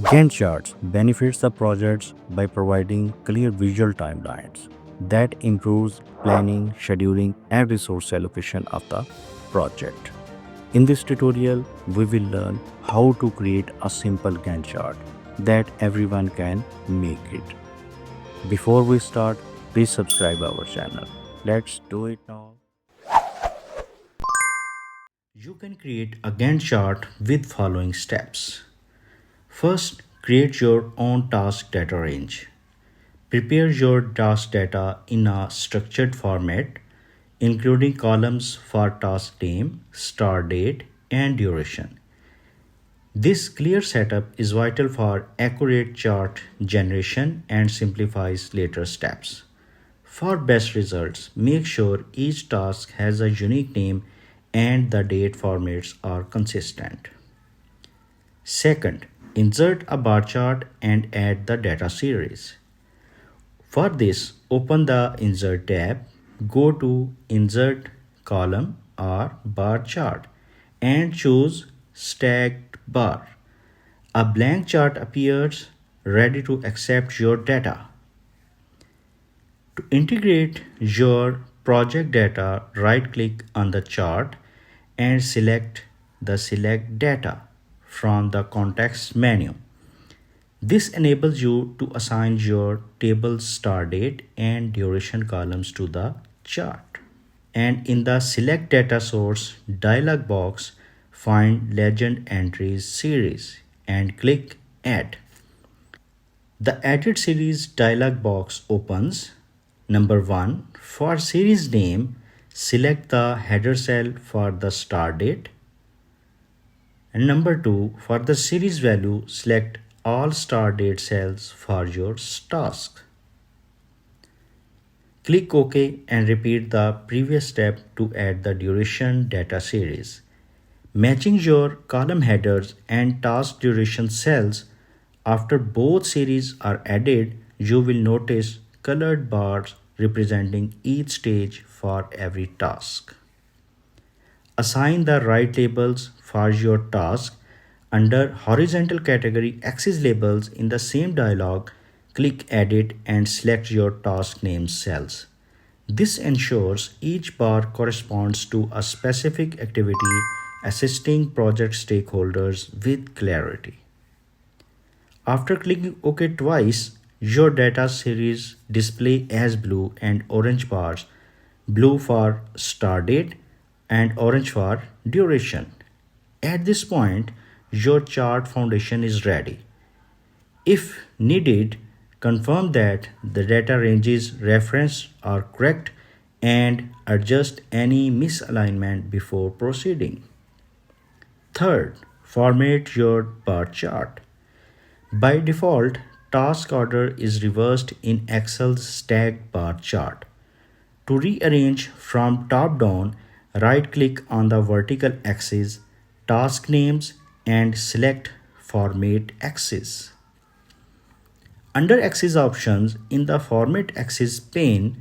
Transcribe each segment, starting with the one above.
Gantt charts benefits the projects by providing clear visual timelines that improves planning, scheduling, and resource allocation of the project. In this tutorial, we will learn how to create a simple Gantt chart that everyone can make it. Before we start, please subscribe our channel. Let's do it now. You can create a Gantt chart with following steps. First, create your own task data range. Prepare your task data in a structured format, including columns for task name, start date, and duration. This clear setup is vital for accurate chart generation and simplifies later steps. For best results, make sure each task has a unique name and the date formats are consistent. Second, insert a bar chart and add the data series. For this, open the Insert tab, go to Insert column or bar chart and choose Stacked bar. A blank chart appears ready to accept your data. To integrate your project data, right-click on the chart and select the Select Data from the context menu. This enables you to assign your table start date and duration columns to the chart. And in the Select Data Source dialog box, find Legend Entries Series and click Add. The Added Series dialog box opens. Number 1. For series name, select the header cell for the start date. And number 2. For the series value, select all start date cells for your task. Click OK and repeat the previous step to add the duration data series. Matching your column headers and task duration cells after both series are added, you will notice colored bars representing each stage for every task. Assign the right labels for your task. Under horizontal category axis labels in the same dialog, click Edit and select your task name cells. This ensures each bar corresponds to a specific activity, assisting project stakeholders with clarity. After clicking OK twice, your data series display as blue and orange bars, blue for start date and orange for duration. At this point, your chart foundation is ready. If needed, confirm that the data ranges referenced are correct and adjust any misalignment before proceeding. Third, format your bar chart. By default, task order is reversed in Excel's stacked bar chart. To rearrange from top down, right click on the vertical axis, task names, and select Format Axis. Under Axis options in the Format Axis pane,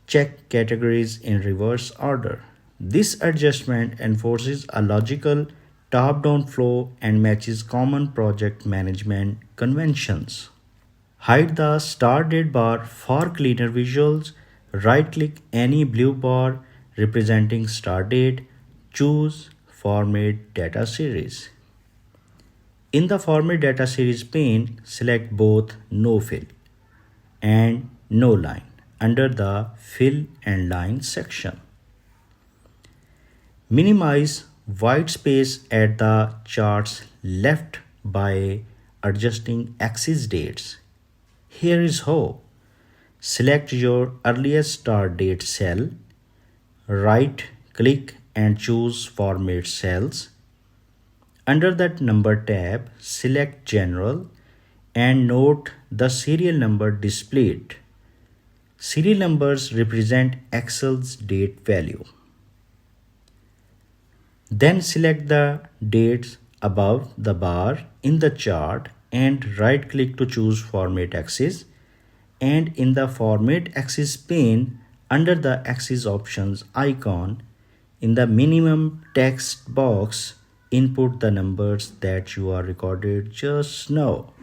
check Categories in reverse order. This adjustment enforces a logical top-down flow and matches common project management conventions. Hide the start date bar for cleaner visuals. Right-click any blue bar representing start date. Choose Format Data Series. In the Format Data Series pane, select both No Fill and No Line under the Fill and Line section. Minimize white space at the chart's left by adjusting axis dates. Here is how. Select your earliest start date cell, right click and choose Format Cells. Under that number tab, select General and note the serial number displayed. Serial numbers represent Excel's date value. Then select the dates above the bar in the chart and right click to choose Format Axis. And in the Format Axis pane, under the Axis options icon, in the minimum text box, input the numbers that you are recorded just now.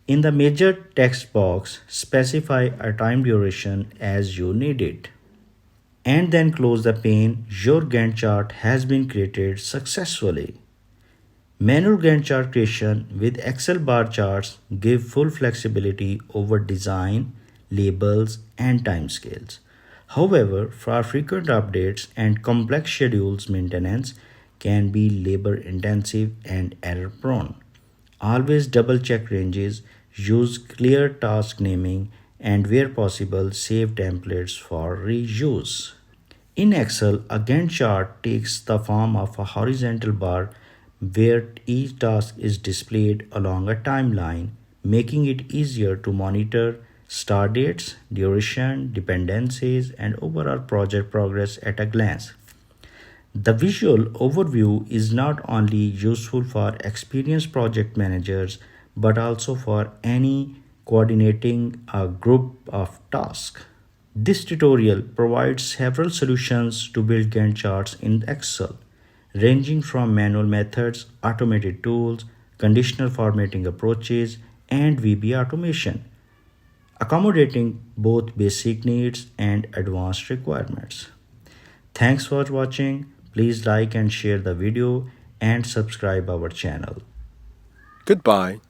In the major text box, specify a time duration as you need it. And then close the pane. Your Gantt chart has been created successfully. Manual Gantt chart creation with Excel bar charts give full flexibility over design, labels, and timescales. However, for frequent updates and complex schedules, maintenance can be labor intensive and error prone. Always double check ranges, use clear task naming, and where possible, save templates for reuse. In Excel, a Gantt chart takes the form of a horizontal bar where each task is displayed along a timeline, making it easier to monitor start dates, duration, dependencies, and overall project progress at a glance. The visual overview is not only useful for experienced project managers but also for any coordinating a group of tasks. This tutorial provides several solutions to build Gantt charts in Excel, ranging from manual methods, automated tools, conditional formatting approaches, and VB automation, accommodating both basic needs and advanced requirements. Thanks for watching. Please like and share the video and subscribe our channel. Goodbye.